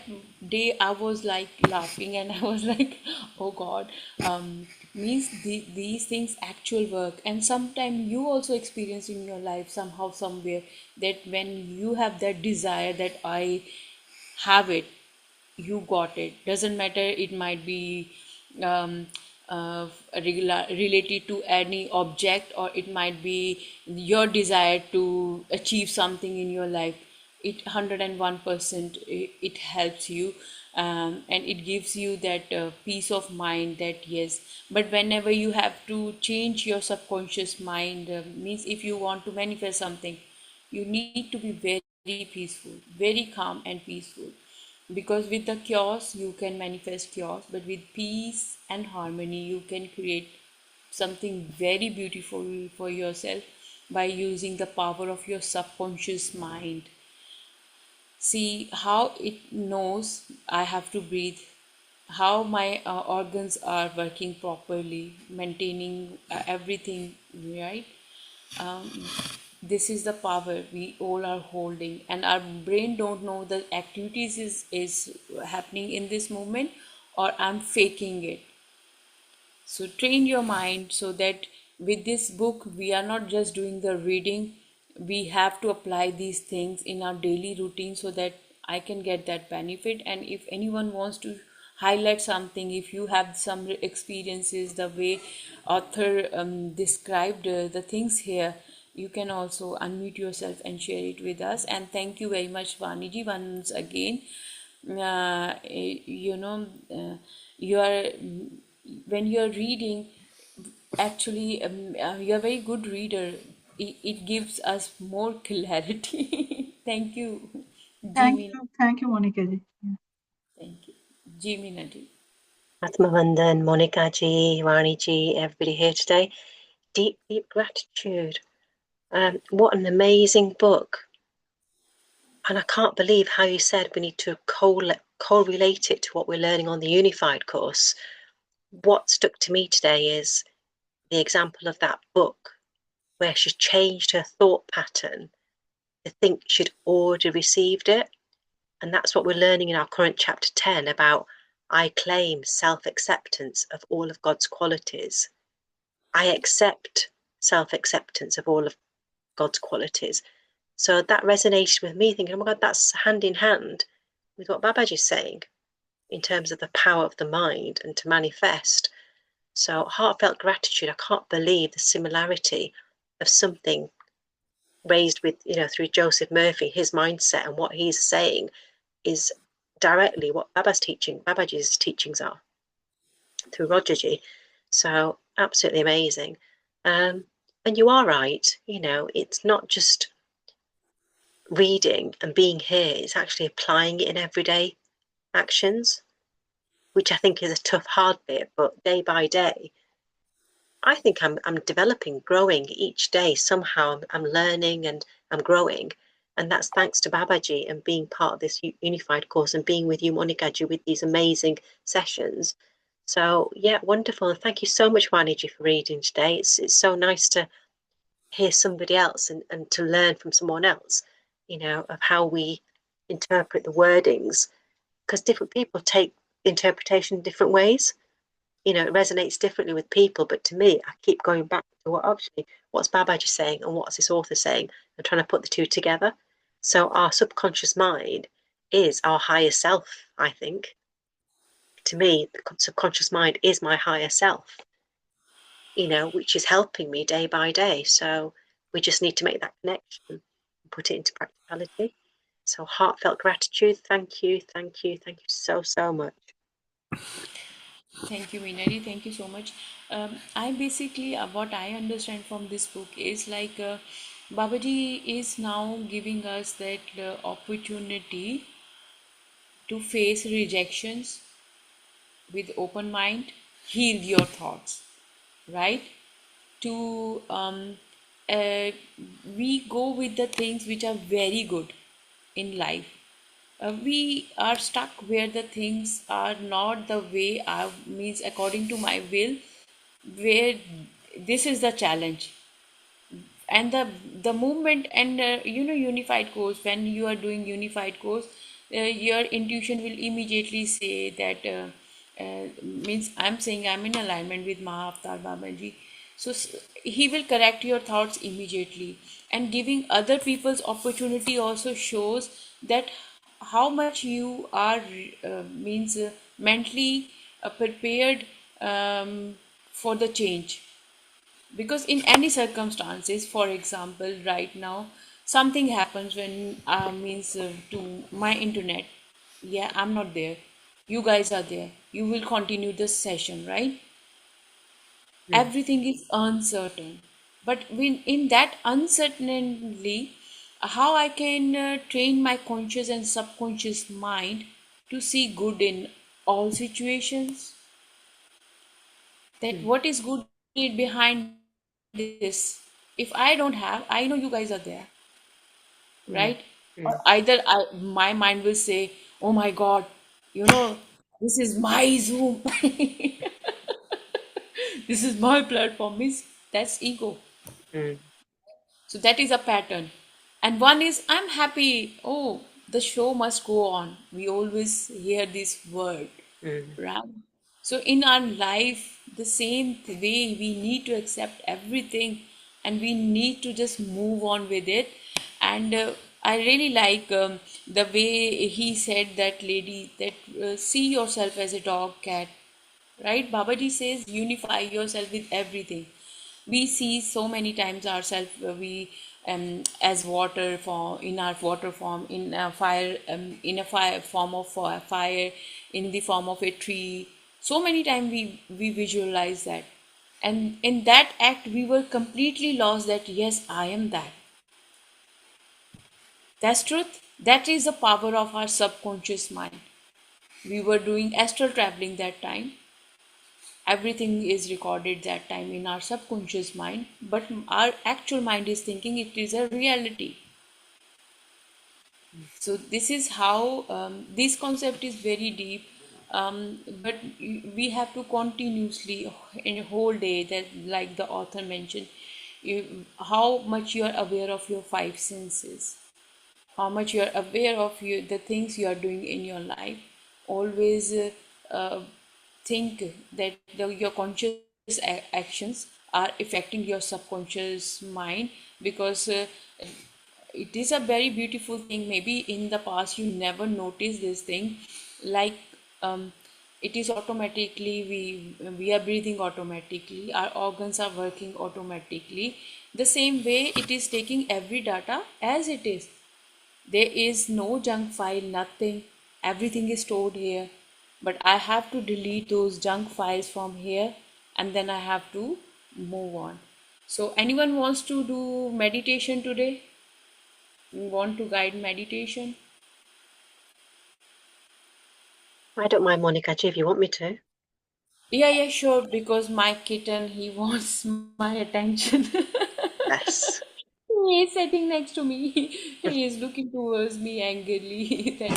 day I was like laughing, and I was like, oh God. Means these things actual work. And sometimes you also experience in your life somehow, somewhere, that when you have that desire, that I have it, you got it. Doesn't matter, it might be um, related to any object, or it might be your desire to achieve something in your life. It 101% it helps you. And it gives you that peace of mind, that yes. But whenever you have to change your subconscious mind, means if you want to manifest something, You need to be very peaceful, very calm and peaceful. Because with the chaos, you can manifest chaos, but with peace and harmony, you can create something very beautiful for yourself by using the power of your subconscious mind. See how it knows I have to breathe, how my organs are working properly, maintaining everything, right? um, this is the power we all are holding, and our brain don't know the activities is happening in this moment, or I'm faking it. So train your mind so that with this book, we are not just doing the reading, we have to apply these things in our daily routine so that I can get that benefit. And if anyone wants to highlight something, if you have some experiences, the way author described the things here, you can also unmute yourself and share it with us. And thank you very much, Vaniji, once again. You know, you are when you're reading, actually, you're a very good reader. It gives us more clarity. Thank you, Jimmy. Thank you, Monica ji. Yeah. Thank you, Jimmy Nadi. Atmavandan, Monica ji, Rani ji, everybody here today. Deep, deep gratitude. What an amazing book. And I can't believe how you said we need to correlate it to what we're learning on the Unified course. What stuck to me today is the example of that book where she changed her thought pattern to think she'd already received it. And that's what we're learning in our current chapter 10 about I claim self-acceptance of all of God's qualities. I accept self-acceptance of all of God's qualities. So that resonated with me, thinking, oh my God, that's hand in hand with what Babaji is saying in terms of the power of the mind and to manifest. So heartfelt gratitude. I can't believe the similarity of something raised with, through Joseph Murphy, his mindset and what he's saying is directly what Babaji's teachings are through Rogerji. So absolutely amazing. And you are right, it's not just reading and being here, it's actually applying it in everyday actions, which I think is a tough, hard bit, but day by day, I think I'm developing, growing each day. Somehow I'm learning and I'm growing. And that's thanks to Babaji and being part of this unified course and being with you, Monica ji, with these amazing sessions. So yeah, wonderful. Thank you so much, Waniji, for reading today. It's so nice to hear somebody else and to learn from someone else, of how we interpret the wordings, because different people take interpretation different ways. It resonates differently with people, but to me, I keep going back to what's Babaji saying and what's this author saying, and trying to put the two together. So our subconscious mind is our higher self, I think. To me, the subconscious mind is my higher self, which is helping me day by day. So we just need to make that connection and put it into practicality. So heartfelt gratitude. Thank you, thank you, thank you so, so much. Thank you, Minari. Thank you so much. I basically, what I understand from this book is like Babaji is now giving us that opportunity to face rejections with open mind, heal your thoughts, right? To uh, we go with the things which are very good in life. We are stuck where the things are not the way I means according to my will, where this is the challenge. And the movement and unified course, when you are doing unified course, your intuition will immediately say that means I'm saying I'm in alignment with Mahavatar Babaji. So he will correct your thoughts immediately, and giving other people's opportunity also shows that how much you are means mentally prepared for the change. Because in any circumstances, for example, right now something happens when means to my internet, yeah, I'm not there, you guys are there, you will continue this session, right? Everything is uncertain, but when in that uncertainty, how I can train my conscious and subconscious mind to see good in all situations. That Mm, what is good behind this? If I don't have, I know you guys are there, right? mm, Or mm, either my mind will say, "Oh my God, this is my Zoom, this is my platform." Means that's ego. mm, So that is a pattern. And one is, I'm happy. Oh, the show must go on. We always hear this word, mm. right? So in our life, the same way, we need to accept everything and we need to just move on with it. And I really like the way he said, that lady, that see yourself as a dog, cat, right? Babaji says unify yourself with everything. We see so many times ourselves, we as water form, in our water form, in a fire, in a fire form of fire, in the form of a tree. So many times we visualize that, and in that act we were completely lost, that yes, I am that. That's truth. That is the power of our subconscious mind. We were doing astral traveling that time. Everything is recorded that time in our subconscious mind, but our actual mind is thinking it is a reality. So this is how this concept is very deep, but we have to continuously in a whole day, that like the author mentioned, how much you are aware of your five senses, how much you are aware of the things you are doing in your life. Always uh, think that your conscious actions are affecting your subconscious mind, because it is a very beautiful thing. Maybe in the past you never noticed this thing, like um, it is automatically, we are breathing automatically, our organs are working automatically. The same way it is taking every data as it is. There is no junk file, nothing. Everything is stored here. But I have to delete those junk files from here, and then I have to move on. So, anyone wants to do meditation today? Want to guide meditation? I don't mind, Monica, if you want me to. Yeah, yeah, sure. Because my kitten, he wants my attention. Yes. He is sitting next to me. He is looking towards me angrily. That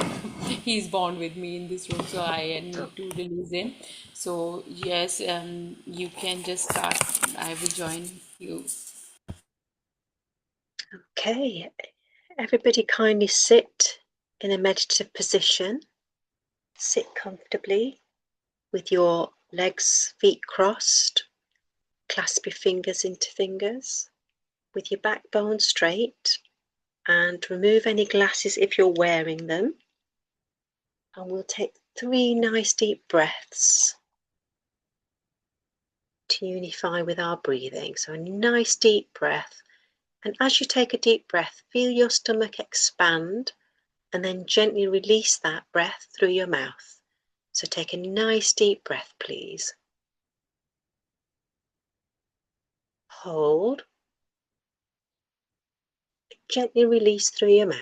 he's born with me in this room, so I need to release him. So yes, you can just start. I will join you. Okay. Everybody kindly sit in a meditative position. Sit comfortably with your legs, feet crossed. Clasp your fingers into fingers with your backbone straight, and remove any glasses if you're wearing them. And we'll take 3 nice deep breaths to unify with our breathing. So a nice deep breath. And as you take a deep breath, feel your stomach expand and then gently release that breath through your mouth. So take a nice deep breath, please. Hold. Gently release through your mouth.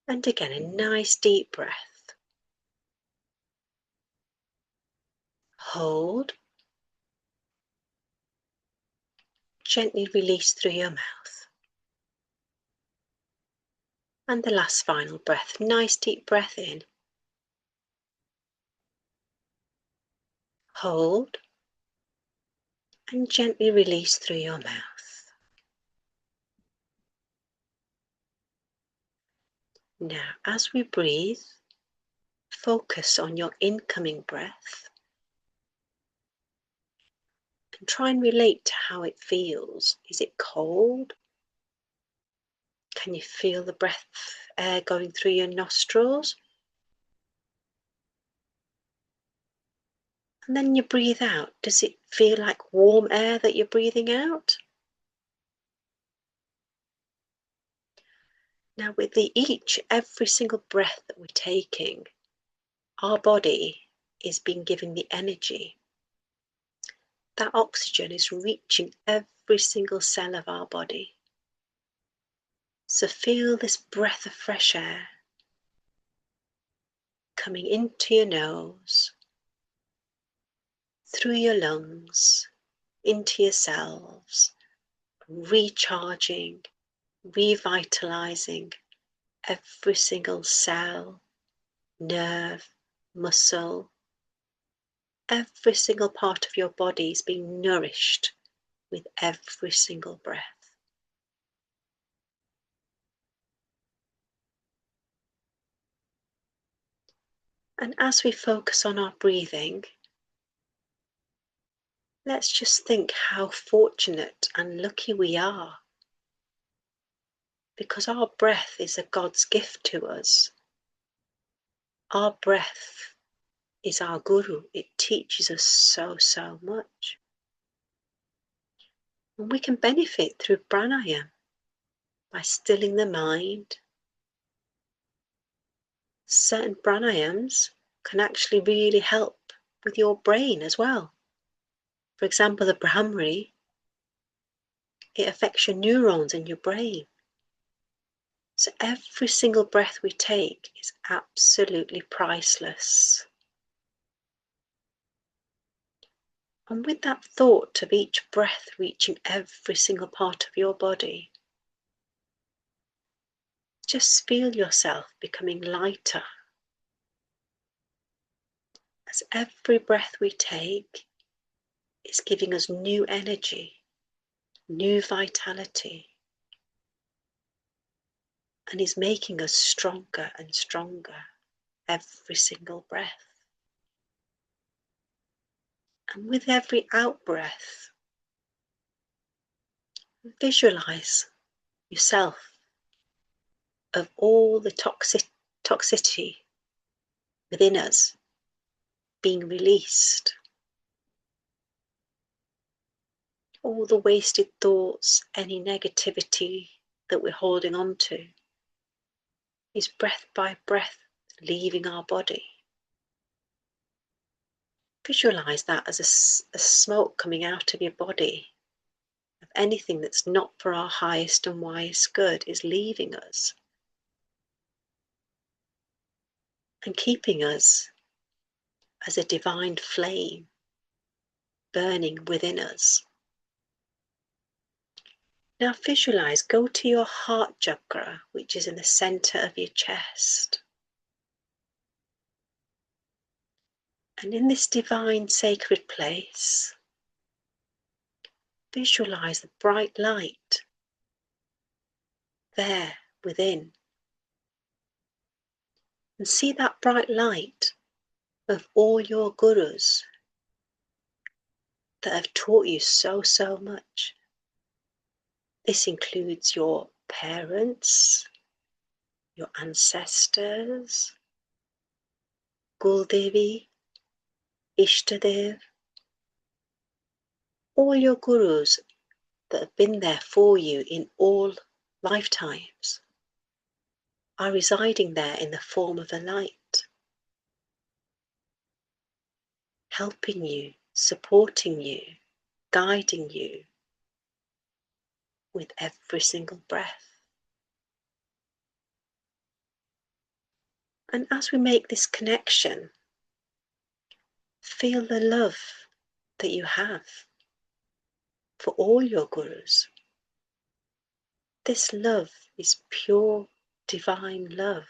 And again, a nice deep breath. Hold. Gently release through your mouth. And the last final breath, nice deep breath in. Hold. And gently release through your mouth. Now, as we breathe, focus on your incoming breath and try and relate to how it feels. Is it cold? Can you feel the breath air going through your nostrils? And then you breathe out. Does it feel like warm air that you're breathing out? Now, with every single breath that we're taking, our body is being given the energy. That oxygen is reaching every every single cell of our body. So feel this breath of fresh air coming into your nose, through your lungs, into your cells, recharging, revitalizing every single cell, nerve, muscle. Every single part of your body is being nourished with every single breath. And as we focus on our breathing, let's just think how fortunate and lucky we are, because our breath is a God's gift to us. Our breath is our guru. It teaches us so much. And we can benefit through pranayama by stilling the mind. Certain pranayams can actually really help with your brain as well. For example, the Brahmari, it affects your neurons in your brain. So every single breath we take is absolutely priceless. And with that thought of each breath reaching every single part of your body, just feel yourself becoming lighter. As every breath we take is giving us new energy, new vitality, and is making us stronger and stronger every single breath. And with every out-breath, visualize yourself of all the toxicity within us being released. All the wasted thoughts, any negativity that we're holding on to is breath by breath leaving our body. Visualize that as a smoke coming out of your body of anything that's not for our highest and wisest good is leaving us and keeping us as a divine flame burning within us. Now visualize, go to your heart chakra, which is in the center of your chest. And in this divine sacred place, visualize the bright light there within. And see that bright light of all your gurus that have taught you so much. This includes your parents, your ancestors, Guldevi, Ishtadev, all your gurus that have been there for you in all lifetimes are residing there in the form of a light, helping you, supporting you, guiding you with every single breath. And as we make this connection, feel the love that you have for all your gurus. This love is pure divine love.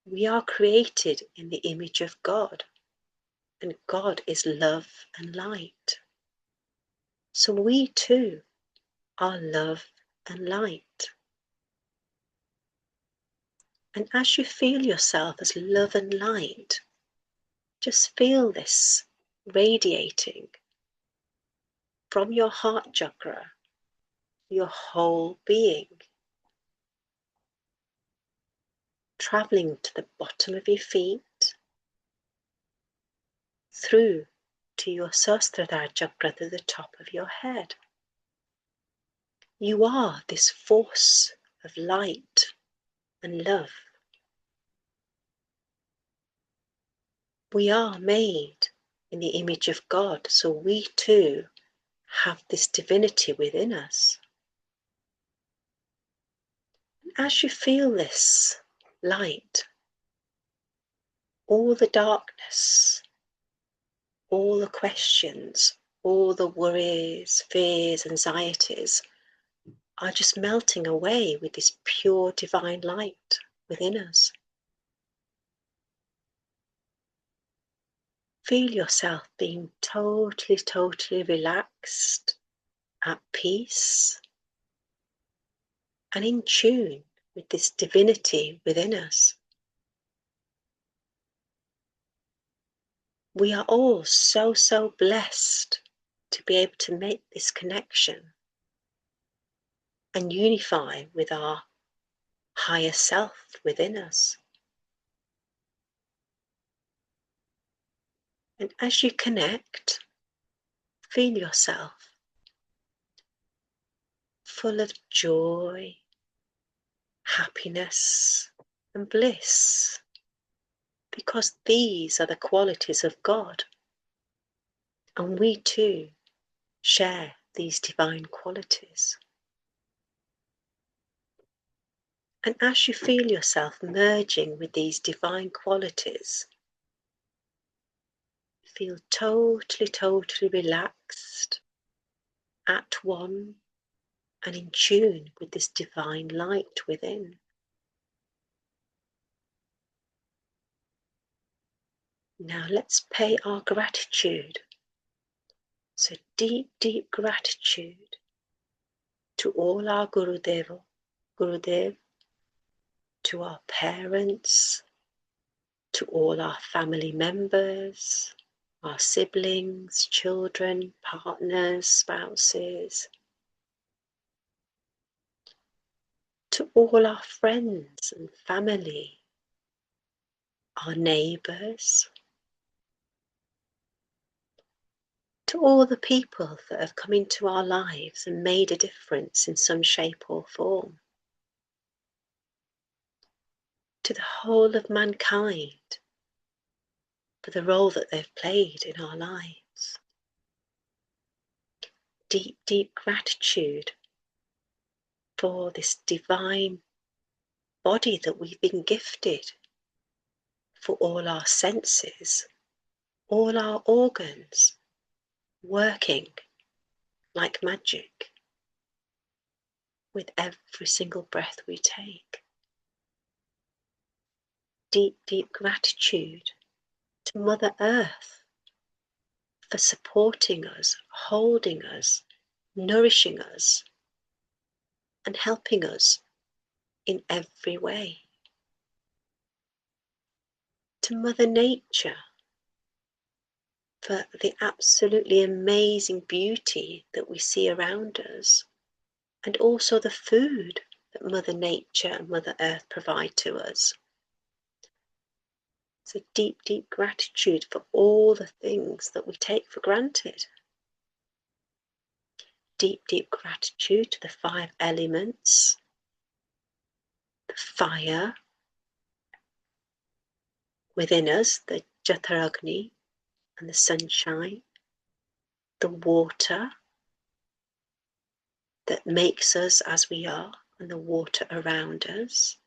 We are created in the image of God, and God is love and light. So we too are love and light. And as you feel yourself as love and light, just feel this radiating from your heart chakra, your whole being, traveling to the bottom of your feet, through to your Sahasrara chakra, to the top of your head. You are this force of light and love. We are made in the image of God, so we too have this divinity within us. As you feel this light, all the darkness, all the questions, all the worries, fears, anxieties are just melting away with this pure divine light within us. Feel yourself being totally relaxed, at peace, and in tune with this divinity within us. We are all so blessed to be able to make this connection and unify with our higher self within us. And as you connect, feel yourself full of joy, happiness, and bliss, because these are the qualities of God, and we too share these divine qualities. And as you feel yourself merging with these divine qualities, feel totally relaxed, at one, and in tune with this divine light within. Now let's pay our gratitude. So deep gratitude to all our Gurudev, to our parents, to all our family members, our siblings, children, partners, spouses, to all our friends and family, our neighbours, to all the people that have come into our lives and made a difference in some shape or form, to the whole of mankind for the role that they've played in our lives. Deep gratitude for this divine body that we've been gifted, for all our senses, all our organs working like magic with every single breath we take. Deep gratitude to Mother Earth for supporting us, holding us, nourishing us, and helping us in every way. To Mother Nature for the absolutely amazing beauty that we see around us, and also the food that Mother Nature and Mother Earth provide to us. So deep gratitude for all the things that we take for granted. Deep gratitude to the 5 elements, the fire within us, the Jataragni and the sunshine, the water that makes us as we are and the water around us,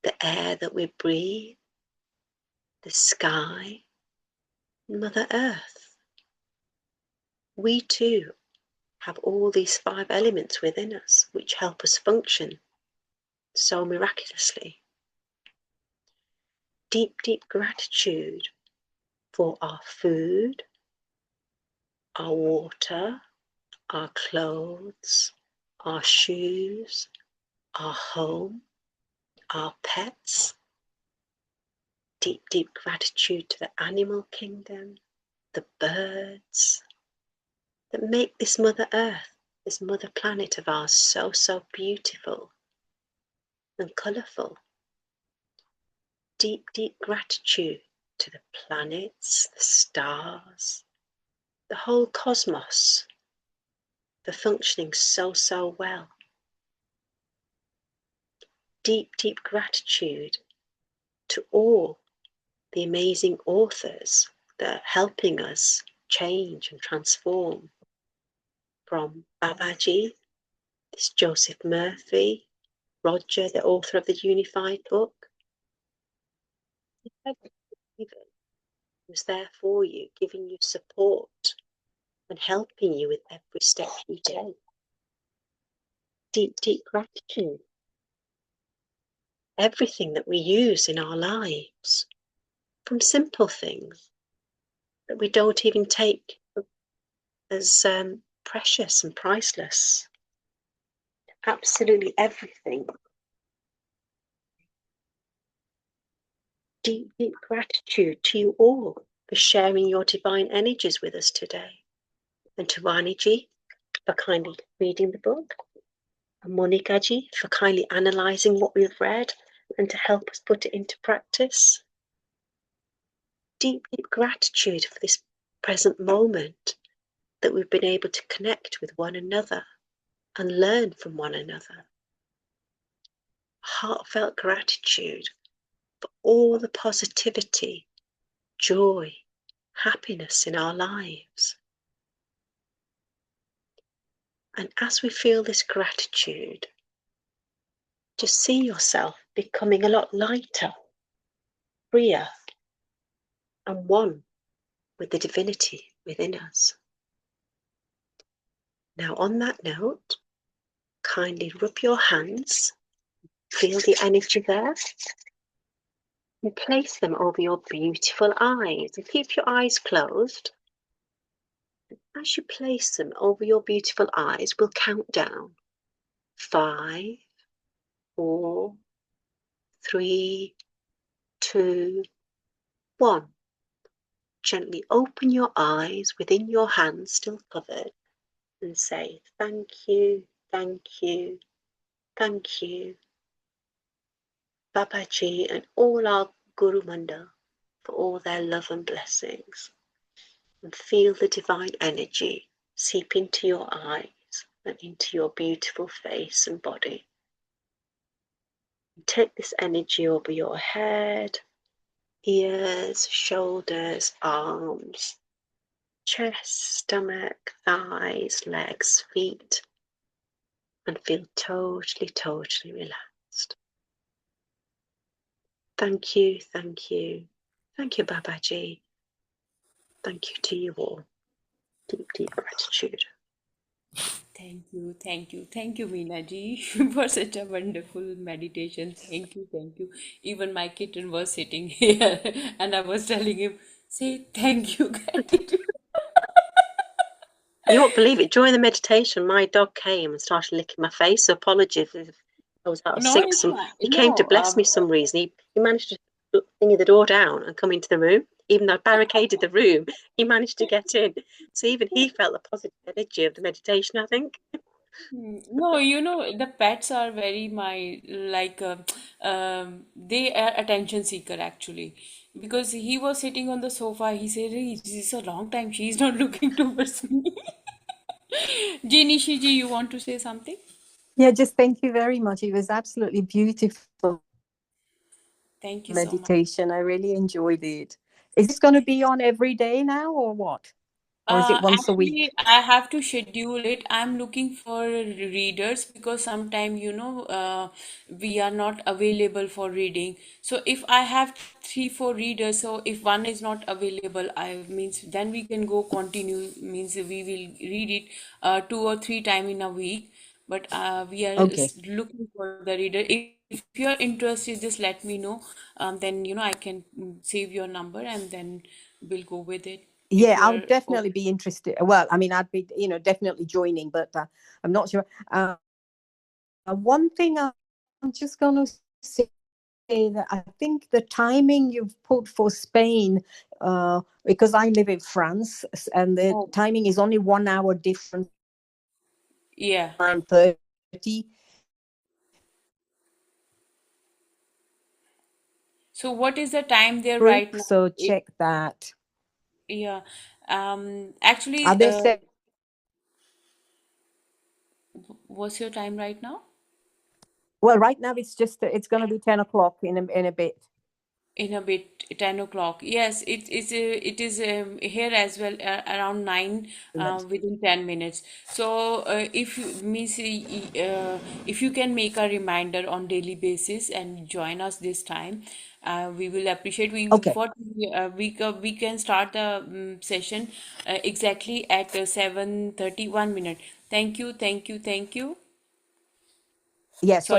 the air that we breathe, the sky, Mother Earth. We too have all these 5 elements within us which help us function so miraculously. Deep gratitude for our food, our water, our clothes, our shoes, our home, our pets. Deep gratitude to the animal kingdom, the birds that make this Mother Earth, this Mother Planet of ours so beautiful and colourful. Deep gratitude to the planets, the stars, the whole cosmos for functioning so well. Deep gratitude to all the amazing authors that are helping us change and transform, from Babaji, this Joseph Murphy, Roger, the author of the Unified Book. Was there for you, giving you support and helping you with every step you take. Deep, deep gratitude. Everything that we use in our lives, from simple things that we don't even take as precious and priceless. Absolutely everything. Deep, deep gratitude to you all for sharing your divine energies with us today. And to Waniji for kindly reading the book. And Monikaji for kindly analysing what we've read and to help us put it into practice. Deep, deep gratitude for this present moment that we've been able to connect with one another and learn from one another. Heartfelt gratitude for all the positivity, joy, happiness in our lives. And as we feel this gratitude, just see yourself becoming a lot lighter, freer, and one with the divinity within us. Now, on that note, kindly rub your hands, feel the energy there, and place them over your beautiful eyes. And keep your eyes closed. As you place them over your beautiful eyes, we'll count down. 5, 4, 3, 2, 1. Gently open your eyes within your hands still covered and say thank you, thank you, thank you, Babaji and all our Guru Mandal for all their love and blessings. And feel the divine energy seep into your eyes and into your beautiful face and body. And take this energy over your head, ears, shoulders, arms, chest, stomach, thighs, legs, feet, and feel totally, totally relaxed. Thank you, thank you. Thank you, Babaji. Thank you to you all. Deep, deep gratitude. Thank you, Meena ji, for such a wonderful meditation. Thank you. Even my kitten was sitting here, and I was telling him, say thank you, gratitude. You won't believe it. During the meditation, my dog came and started licking my face. So apologies if I was out of No, sync. it's fine. He came to No, bless me some reason. He managed to thingy the door down and come into the room. Even though I barricaded the room, he managed to get in. So even he felt the positive energy of the meditation, I think. No, the pets are very my like they are attention seeker actually. Because he was sitting on the sofa, he said, "Hey, this is a long time. She's not looking towards me." Jinishi ji, you want to say something? Yeah, just thank you very much. It was absolutely beautiful Thank you so much. meditation. I really enjoyed it. Is this going to be on every day now or what? Or is it once a Actually, week? I have to schedule it. I'm looking for readers because sometimes, we are not available for reading. So if I have three, four readers, so if one is not available, I means then we can go continue, means we will read it 2 or 3 times in a week. But we are Okay. looking for the reader. If you're interested, just let me know. Then, I can save your number and then we'll go with it if Yeah, I'll you're definitely open. be interested. Well, I mean, I'd be, definitely joining, but I'm not sure. One thing I'm just going to say that I think the timing you've put for Spain, because I live in France, and the Oh, timing is only 1 hour different, yeah. 9:30. So what is the time there right Group, now? so check that. Yeah. Are Actually, they set? what's your time right now? Well, right now it's going to be 10 o'clock in a bit. In a bit. 10 o'clock. Yes, it is here as well, around 9, within 10 minutes. So if you means if you can make a reminder on daily basis and join us this time, we will appreciate. Okay. We can start the session exactly at 7:31 minute. Thank you, thank you, thank you. Yeah, Sorry. sorry.